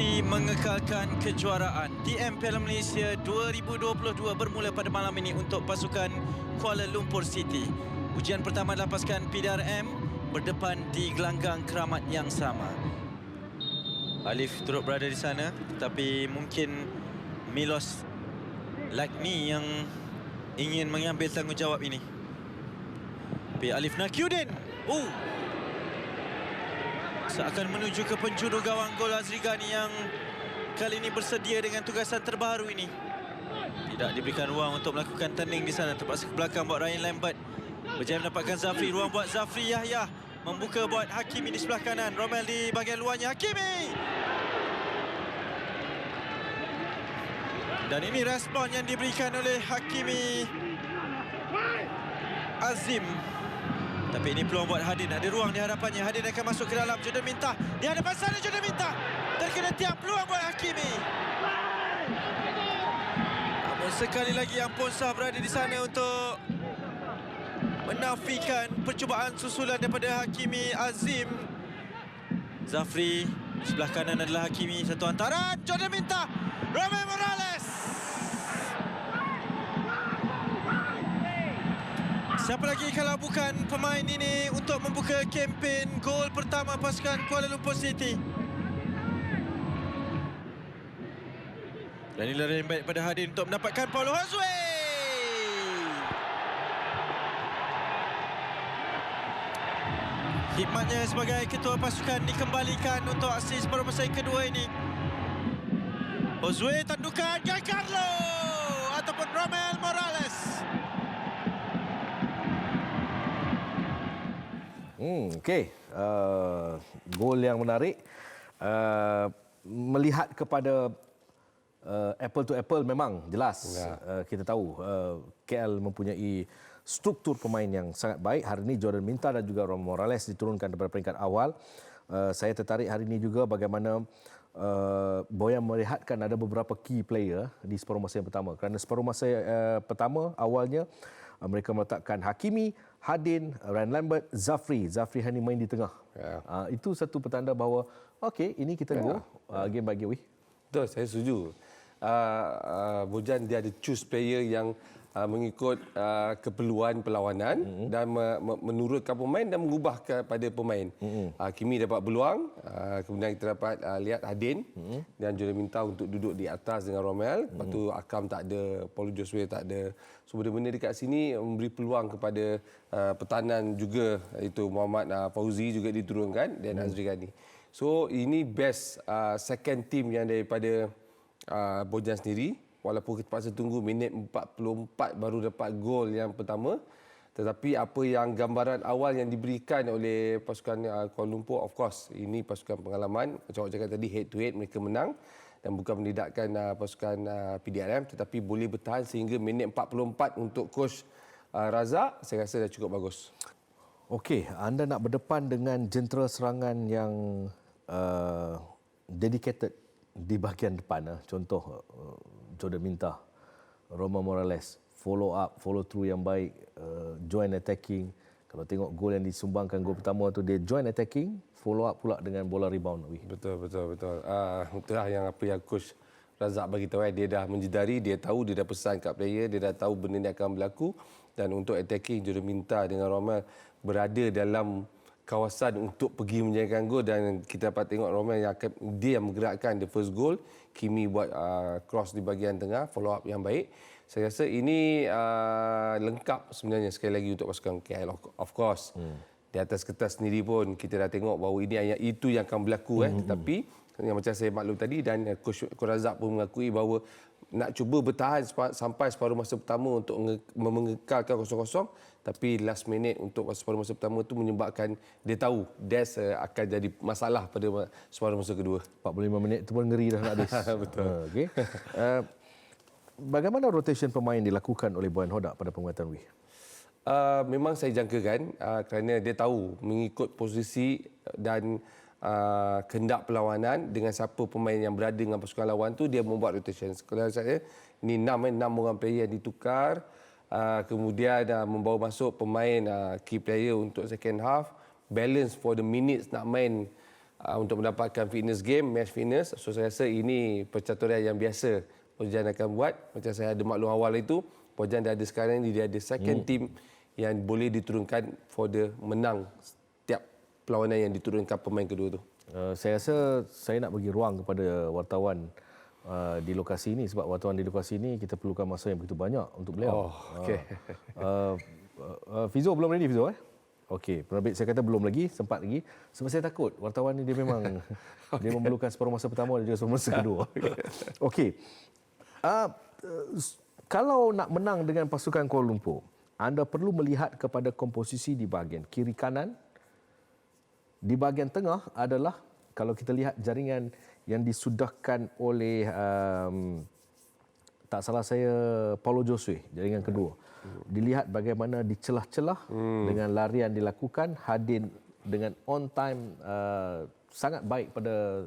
Mesti mengekalkan kejuaraan. TM Piala Malaysia 2022 bermula pada malam ini untuk pasukan Kuala Lumpur City. Ujian pertama adalah pasukan PDRM berdepan di gelanggang keramat yang sama. Alif turut berada di sana, tetapi mungkin Milos Lakni yang ingin mengambil tanggungjawab ini. Tapi Alif Nakiuddin, seakan menuju ke penjuru gawang gol Azri Ghani yang kali ini bersedia dengan tugasan terbaru ini. Tidak diberikan ruang untuk melakukan turning di sana. Terpaksa ke belakang buat Ryan Lambert. Berjaya mendapatkan Zafri. Ruang buat Zafri Yahya. Membuka buat Hakimi di sebelah kanan. Romel di bahagian luarnya. Hakimi! Dan ini respon yang diberikan oleh Hakimi Azim. Tapi ini peluang buat Hadin. Ada ruang di hadapannya. Hadin akan masuk ke dalam. Jordan Minta. Di hadapan sana Jordan Minta. Terkena tiap peluang buat Hakimi. Namun sekali lagi Ampun Shah berada di sana untuk menafikan percubaan susulan daripada Hakimi Azim. Zafri. Di sebelah kanan adalah Hakimi. Satu hantaran. Jordan Minta. Ramai Morales. Siapa lagi kalau bukan pemain ini untuk membuka kempen gol pertama pasukan Kuala Lumpur City. Dan inilah yang baik pada Hadin untuk mendapatkan Paulo Hazwe. Hikmatnya sebagai ketua pasukan dikembalikan untuk aksi separuh masa yang kedua ini. Hazwe tandukan Giancarlo ataupun Ramel Morales. Okey, gol yang menarik. Melihat kepada apple to apple memang jelas kita tahu KL mempunyai struktur pemain yang sangat baik. Hari ini Jordan Minta dan juga Ramon Morales diturunkan daripada peringkat awal. Saya tertarik hari ini juga bagaimana Boyan melihatkan ada beberapa key player di separuh masa yang pertama. Kerana separuh masa pertama awalnya mereka meletakkan Hakimi, Hadin, Ryan Lambert, Zafri. Zafri hanya main di tengah. Itu satu petanda bahawa okey, ini kita go game by game. Betul, saya setuju. Bojan dia ada choose player yang mengikut keperluan perlawanan dan menurutkan pemain dan mengubah kepada pemain. Kimi dapat peluang, kemudian kita dapat lihat Hadin dan Jordan Minta untuk duduk di atas dengan Romel. Lepas tu Akram tak ada, Paulo Josue tak ada. So benda-benda dekat sini memberi peluang kepada pertahanan juga, itu Muhammad Fauzi juga diturunkan dan Azri Ghani. So ini best second team yang daripada Bojan sendiri. Walaupun kita terpaksa tunggu minit 44 baru dapat gol yang pertama. Tetapi apa yang gambaran awal yang diberikan oleh pasukan Kuala Lumpur, of course, ini pasukan pengalaman. Macam awak cakap tadi, head to head mereka menang. Dan bukan menidakkan pasukan PDRM, tetapi boleh bertahan sehingga minit 44 untuk coach Razak, saya rasa dah cukup bagus. Okey, anda nak berdepan dengan jentera serangan yang dedicated di bahagian depan. Contoh Jordan Minta, Roma Morales, follow up, follow through yang baik, join attacking. Kalau tengok gol yang disumbangkan gol pertama tu, dia join attacking, follow up pula dengan bola rebound. Betul. Itulah yang apa yang coach Razak bagi tahu, dia dah menjedari, dia tahu, dia dah pesan kat player, dia dah tahu benda ni akan berlaku. Dan untuk attacking, Jordan Minta dengan Romel berada dalam kawasan untuk pergi menjadikan gol, dan kita dapat tengok Romel yang akan dia yang menggerakkan the first goal. Kimi buat cross di bahagian tengah, follow up yang baik. Saya rasa ini lengkap sebenarnya sekali lagi untuk pasukan KL. Of course, di atas kertas sendiri pun kita dah tengok bahawa ini hanya itu yang akan berlaku. Tetapi yang macam saya maklum tadi dan Coach Razak pun mengakui bahawa nak cuba bertahan sampai separuh masa pertama untuk mengekalkan 0-0, tapi last minute untuk separuh masa pertama itu menyebabkan dia tahu Des akan jadi masalah pada separuh masa kedua. 45 minit itu pun ngeri dah nak habis. Betul. Okay. Bagaimana rotation pemain dilakukan oleh Boyan Hodak pada penguatan Wih? Memang saya jangkakan kerana dia tahu mengikut posisi dan kehendak perlawanan dengan siapa pemain yang berada dengan pasukan lawan tu, dia membuat rotation. Kalau saya, ini 6 orang player yang ditukar, kemudian membawa masuk pemain key player untuk second half, balance for the minutes nak main untuk mendapatkan fitness game, match fitness. So saya rasa ini percaturan yang biasa Pojan akan buat. Macam saya ada maklum awal itu, Pojan dah ada sekarang ni, dia ada second team yang boleh diturunkan for the menang setiap perlawanan yang diturunkan pemain kedua tu. Saya rasa saya nak bagi ruang kepada wartawan di lokasi ini, sebab wartawan di lokasi ini kita perlukan masa yang begitu banyak untuk beliau. Okey. Fizo belum ready, Fizo? Okey, penerbit saya kata belum lagi, sempat lagi. Sebab saya takut wartawan ni dia memang dia memerlukan separuh masa pertama dan juga separuh masa kedua. Okey. Kalau nak menang dengan pasukan Kuala Lumpur, anda perlu melihat kepada komposisi di bahagian kiri kanan. Di bahagian tengah adalah, kalau kita lihat jaringan yang disudahkan oleh tak salah saya Paulo Josue, jaringan kedua. Dilihat bagaimana di celah-celah dengan larian dilakukan, Hadin dengan on time sangat baik pada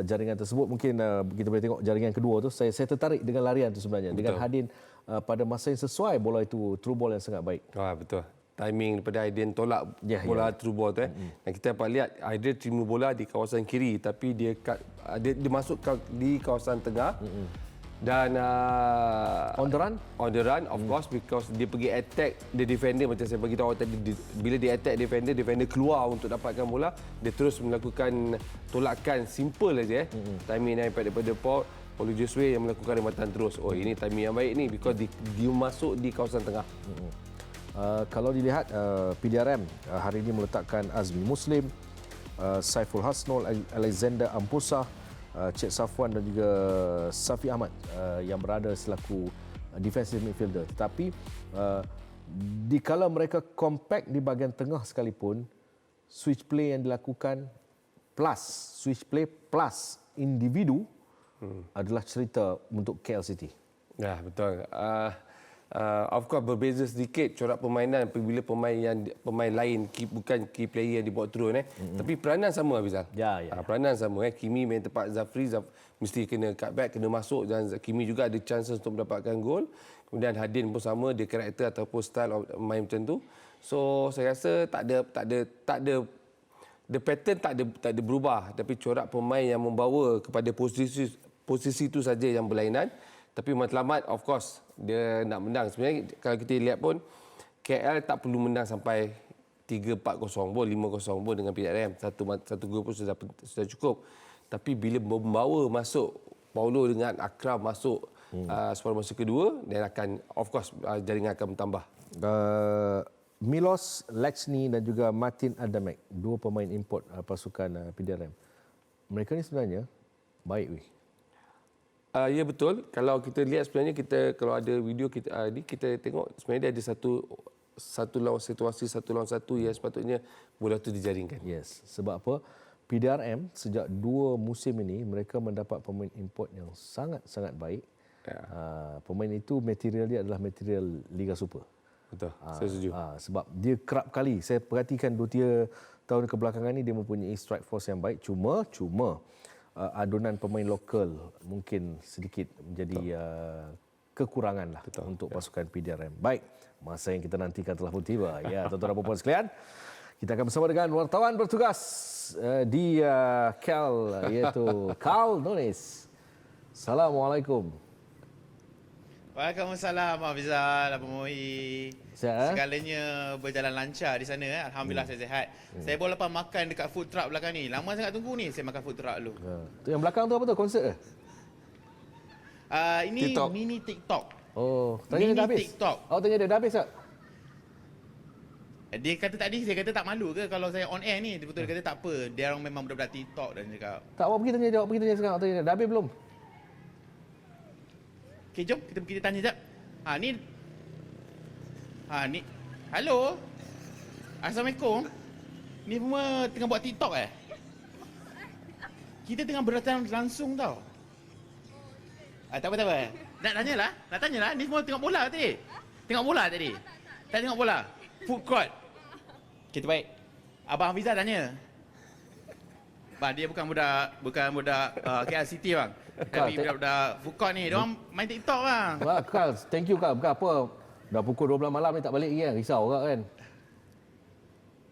jaringan tersebut. Mungkin kita boleh tengok jaringan kedua tu, saya tertarik dengan larian tu sebenarnya. Betul. Dengan Hadin pada masa yang sesuai, bola itu true ball yang sangat baik. Betul. Timing daripada Aidin tolak bola true ball tu. Dan kita dapat lihat Aidin terima bola di kawasan kiri, tapi dia masuk di kawasan tengah. Dan on the run of course, because dia pergi attack the defender. Macam saya bagi tahu tadi, bila dia attack defender keluar untuk dapatkan bola, dia terus melakukan tolakan simple saja. Timing daripada Paulo Josue yang melakukan rematan terus. Ini timing yang baik ni, because dia masuk di kawasan tengah. Kalau dilihat PDRM hari ini meletakkan Azmi Muslim, Saiful Hasnul, Alexander Ampusa, Cik Safwan dan juga Safi Ahmad yang berada selaku defensive midfielder. Tetapi dikala mereka compact di bahagian tengah sekalipun, switch play yang dilakukan plus individu adalah cerita untuk KL City. Ya, betul. Of course berbeza sedikit corak permainan apabila pemain lain bukan key player yang dibawa turun tapi peranan sama, Abizal. Peranan sama. Kimi main tepat, Zafri mesti kena cut back, kena masuk, dan Kimi juga ada chances untuk mendapatkan gol. Kemudian Hadin pun sama, dia karakter ataupun style of main macam tu. So saya rasa tak ada the pattern tak ada berubah, tapi corak pemain yang membawa kepada posisi itu saja yang berlainan. Tapi matlamat of course dia nak menang. Sebenarnya kalau kita lihat pun KL tak perlu menang sampai 3-4-0 pun, 5-0 pun dengan PDRM. Satu gol pun sudah cukup. Tapi bila membawa masuk Paulo dengan Akram masuk separuh masa kedua, dan akan of course jaringan akan bertambah. Milos Lexni dan juga Martin Adamek, dua pemain import pasukan PDRM. Mereka ni sebenarnya baik. Ya betul. Kalau kita lihat sebenarnya, kalau ada video kita tengok sebenarnya dia ada satu lawan satu yang sepatutnya bola tu dijaringkan. Yes. Sebab apa? PDRM sejak 2 musim ini mereka mendapat pemain import yang sangat baik. Pemain itu material dia adalah material Liga Super. Betul. Saya setuju. Sebab dia kerap kali saya perhatikan 2-3 tahun kebelakangan ini dia mempunyai strike force yang baik. Cuma adunan pemain lokal mungkin sedikit menjadi kekurangan lah untuk pasukan PDRM. Baik, masa yang kita nantikan telah pun tiba. Ya, tuan-tuan dan puan sekalian, kita akan bersama dengan wartawan bertugas di KL, iaitu Carl Nunes. Assalamualaikum. Waalaikumsalam, Hafizal, Abang Mohi. Segalanya berjalan lancar di sana. Alhamdulillah saya sihat. Saya baru lepas makan dekat food truck belakang ni. Lama sangat tunggu ni saya makan food truck dulu. Tu yang belakang tu apa tu? Konsert ke? Ini TikTok. Mini TikTok. Tanya dia dah habis? TikTok. Tanya dia dah habis tak? Dia kata tadi, saya kata tak malu ke kalau saya on air ni? Dia betul dia kata tak apa. Dia orang memang budak-budak TikTok dan cakap. Tak apa, pergi tanya sekarang. Tanya dia, dah habis belum? Okey, jom kita tanya sekejap. Ni. Halo. Assalamualaikum. Ni semua tengah buat TikTok Kita tengah berdatang langsung tau. Tak apa. Nak tanyalah. Ni semua tengok bola tadi. Tengok bola tadi. Tak tengok bola. Food court. Kita baik. Abang Hafizah tanya. Bang, dia bukan budak KL City bang. Tapi budak food court ni, dia orang main TikTok bang. Carl, thank you Carl. Bukan apa. Dah pukul 12 malam ni tak balik lagi kan? Risau kan?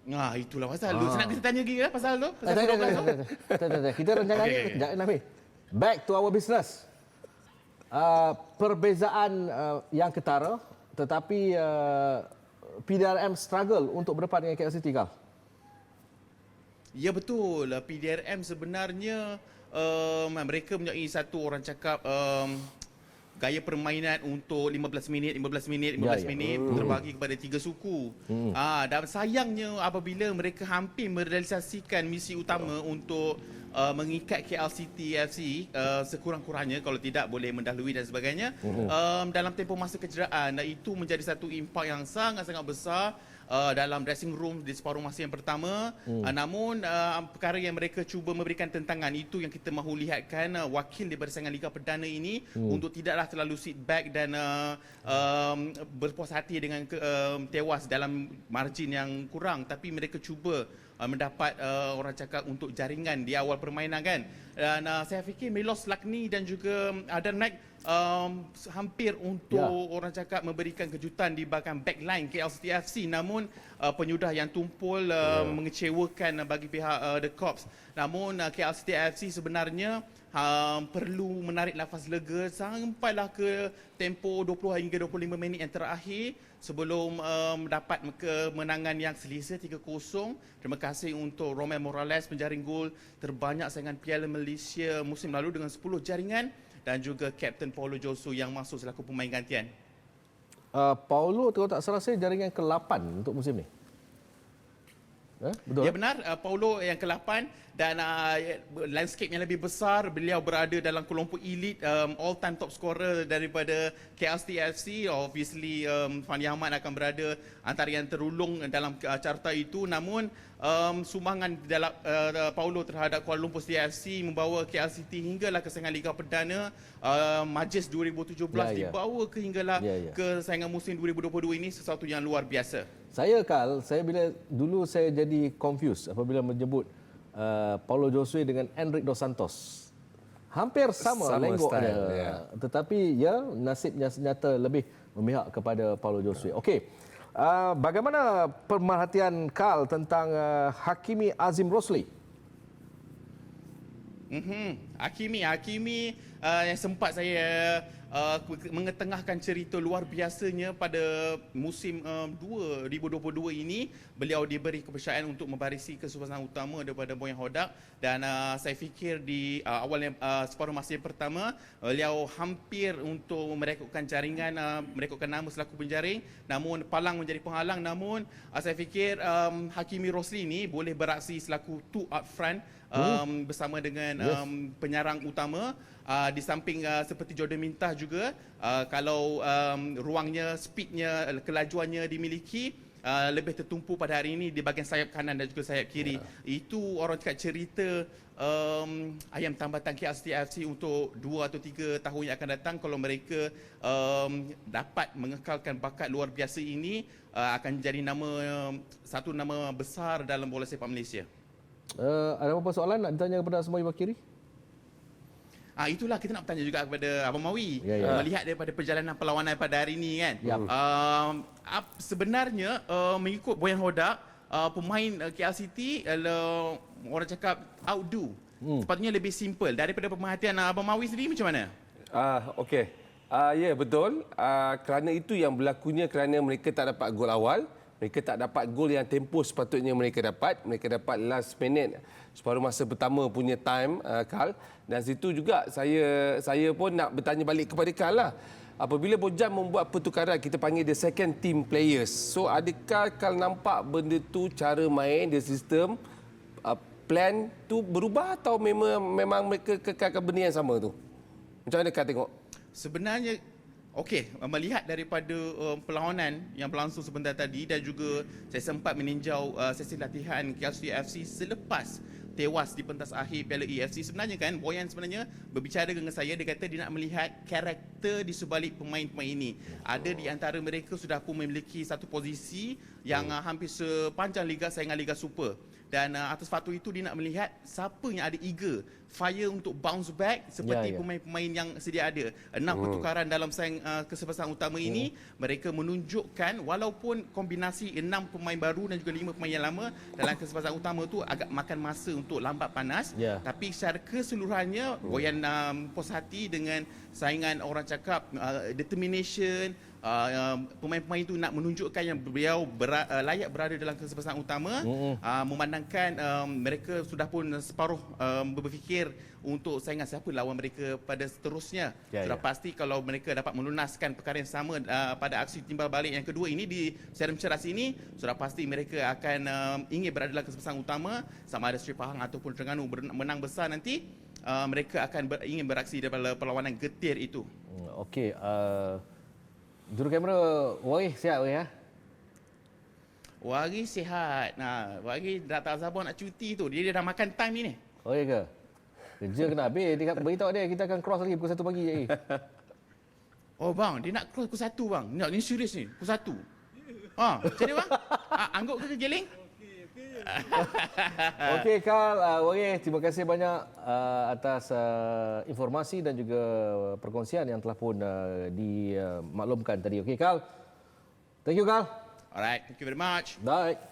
Itulah pasal. Lu nak kita tanya lagi ke pasal tu? Pasal Tak, program tu? kita rancangan Okey, ni. okey. Sekejap, Nabi. Back to our business. Perbezaan yang ketara, tetapi PDRM struggle untuk berdepan dengan KL City, Kal. Ya betul. PDRM sebenarnya mereka mempunyai satu orang cakap gaya permainan untuk 15 minit terbagi kepada 3 suku. Dan sayangnya apabila mereka hampir merealisasikan misi utama untuk mengikat KL City FC sekurang-kurangnya, kalau tidak boleh mendahului dan sebagainya, dalam tempoh masa kecederaan, dan itu menjadi satu impak yang sangat-sangat besar dalam dressing room di separuh masa yang pertama. Namun perkara yang mereka cuba memberikan tentangan, itu yang kita mahu lihatkan wakil daripada saingan Liga Perdana ini untuk tidaklah terlalu sit back dan berpuas hati dengan tewas dalam margin yang kurang, tapi mereka cuba mendapat orang cakap untuk jaringan di awal permainan kan. Dan saya fikir Milos Lakni dan juga Adan Mac hampir untuk orang cakap memberikan kejutan di belakang backline KL City FC, namun penyudah yang tumpul mengecewakan bagi pihak The Corps. Namun KL City FC sebenarnya perlu menarik nafas lega sampailah ke tempoh 20 hingga 25 minit yang terakhir sebelum mendapat kemenangan yang selesa 3-0. Terima kasih untuk Romel Morales menjaring gol terbanyak saingan Piala Malaysia musim lalu dengan 10 jaringan, dan juga Kapten Paulo Josu yang masuk selaku pemain gantian. Paulo, kalau tak salah saya, jaringan ke-8 untuk musim ni. Betul? Ya benar, Paulo yang ke-8, dan landscape yang lebih besar, beliau berada dalam kelompok elite all-time top scorer daripada KLCT FC. Obviously Fandi Ahmad akan berada antara yang terulung dalam carta itu. Namun sumbangan dalam Paulo terhadap Kuala Lumpur City FC membawa KLCT hinggalah ke saingan Liga Perdana. Majlis 2017 dibawa ke hinggalah ke saingan musim 2022 ini, sesuatu yang luar biasa. Saya bila dulu saya jadi confused apabila menyebut Paulo Josue dengan Enric Dos Santos. Hampir sama lenggoknya. Tetapi nasibnya nyata lebih memihak kepada Paulo Josue. Okey. Bagaimana pemerhatian Karl tentang Hakimi Azim Rosli? Hakimi yang sempat saya mengetengahkan cerita luar biasanya pada musim 2022 ini. Beliau diberi kepercayaan untuk membarisi kesuksesan utama daripada Boyan Hodak, dan saya fikir di awal separuh masa yang pertama beliau hampir untuk merekodkan jaringan, merekodkan nama selaku penjaring, namun palang menjadi penghalang. Namun saya fikir Hakimi Rosli ini boleh beraksi selaku two up front bersama dengan penyarang utama. Di samping seperti Jordan Mintah juga, kalau ruangnya, speednya, kelajuannya dimiliki, lebih tertumpu pada hari ini di bahagian sayap kanan dan juga sayap kiri. Itu orang cakap cerita ayam tambatan KLCT FC untuk 2 atau 3 tahun yang akan datang. Kalau mereka dapat mengekalkan bakat luar biasa ini, akan jadi satu nama besar dalam bola sepak Malaysia. Ada apa soalan nak ditanya kepada Asmawi Bakiri? Itulah kita nak bertanya juga kepada Abang Mawi. Melihat daripada perjalanan perlawanan pada hari ini kan. Sebenarnya mengikut Boyan Hodak, pemain KLCT orang cakap outdo. Sepatutnya lebih simple. Daripada pemerhatian Abang Mawi sendiri macam mana? Okey. Ya, betul. Kerana itu yang berlakunya, kerana mereka tak dapat gol awal. Mereka tak dapat gol yang tempoh sepatutnya mereka dapat. Mereka dapat last minute, separuh masa pertama punya time, Karl. Dan situ juga saya pun nak bertanya balik kepada Karl lah. Apabila Bojang membuat pertukaran, kita panggil dia second team players. So adakah Karl nampak benda tu, cara main, dia sistem, plan tu berubah, atau memang mereka kekalkan benda yang sama tu? Macam mana Karl tengok? Sebenarnya okey, melihat daripada perlawanan yang berlangsung sebentar tadi, dan juga saya sempat meninjau sesi latihan KLCT FC selepas tewas di pentas akhir Piala EFC. Sebenarnya kan Boyan sebenarnya berbicara dengan saya, dia kata dia nak melihat karakter di sebalik pemain-pemain ini. Ada di antara mereka sudah pun memiliki satu posisi yang hampir sepanjang liga saingan Liga Super. Dan atas faktor itu dia nak melihat siapa yang ada eager fire untuk bounce back seperti pemain-pemain yang sedia ada. 6 pertukaran dalam saing kesempatan utama ini mereka menunjukkan walaupun kombinasi 6 pemain baru dan juga 5 pemain yang lama dalam kesempatan utama tu agak makan masa untuk lambat panas, tapi secara keseluruhannya Boyan puas hati dengan saingan, orang cakap determination. Pemain-pemain itu nak menunjukkan yang beliau layak berada dalam kesempatan utama, memandangkan mereka sudah pun separuh berfikir untuk saingan siapa lawan mereka pada seterusnya. Sudah pasti kalau mereka dapat melunaskan perkara yang sama pada aksi timbal balik yang kedua ini di Seram Ceras ini, sudah pasti mereka akan ingin berada dalam kesempatan utama. Sama ada Sri Pahang ataupun Terengganu menang besar nanti, mereka akan ingin beraksi daripada perlawanan getir itu. Okey, juru kamera Warih sihat Warih ya? Warih sihat. Warih dah tak sabar nak cuti tu. Dia dah makan time ni. Oh ya ke? Kerja kena habis. Dia beritahu dia kita akan cross lagi pukul 1 pagi je. Oh bang, dia nak cross pukul 1 bang. Ni serius ni, pukul 1. Macam mana bang? Angguk ke kegeling? Okey Karl, Warih, terima kasih banyak atas informasi dan juga perkongsian yang telah pun dimaklumkan tadi. Okey Karl. Thank you Karl. Alright, thank you very much. Baik.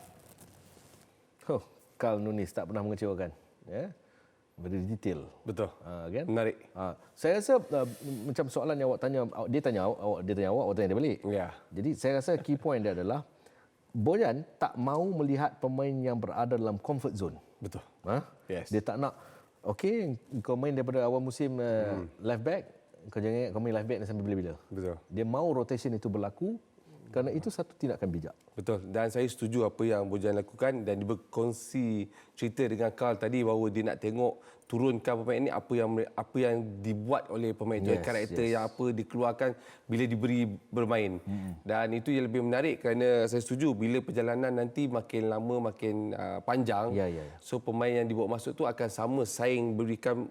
Karl Nunis tak pernah mengecewakan. Ya. Beri detail. Betul. Kan? Menarik. Saya rasa macam soalan yang awak tanya, dia tanya awak, awak tanya dia balik. Ya. Jadi saya rasa key point dia adalah Boyan tak mahu melihat pemain yang berada dalam comfort zone. Betul. Yes. Dia tak nak, okey, kau main daripada awal musim left back, kau jangan ingat kau main left back sampai bila-bila. Betul. Dia mahu rotation itu berlaku kerana itu satu tindakan bijak. Betul. Dan saya setuju apa yang Bojan lakukan dan dia berkongsi cerita dengan Karl tadi bahawa dia nak tengok turunkan pemain ini apa yang dibuat oleh pemain itu, karakter yang apa dikeluarkan bila diberi bermain. Dan itu yang lebih menarik kerana saya setuju bila perjalanan nanti makin lama makin panjang. So pemain yang dibawa masuk tu akan sama saing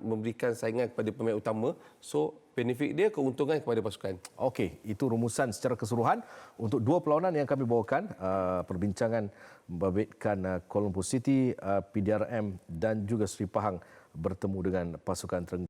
memberikan saingan kepada pemain utama. So benefit dia keuntungan kepada pasukan. Okey, itu rumusan secara keseluruhan untuk dua perlawanan yang kami bawakan. Perbincangan membabitkan Kuala Lumpur City, PDRM dan juga Sri Pahang bertemu dengan pasukan Terengganu.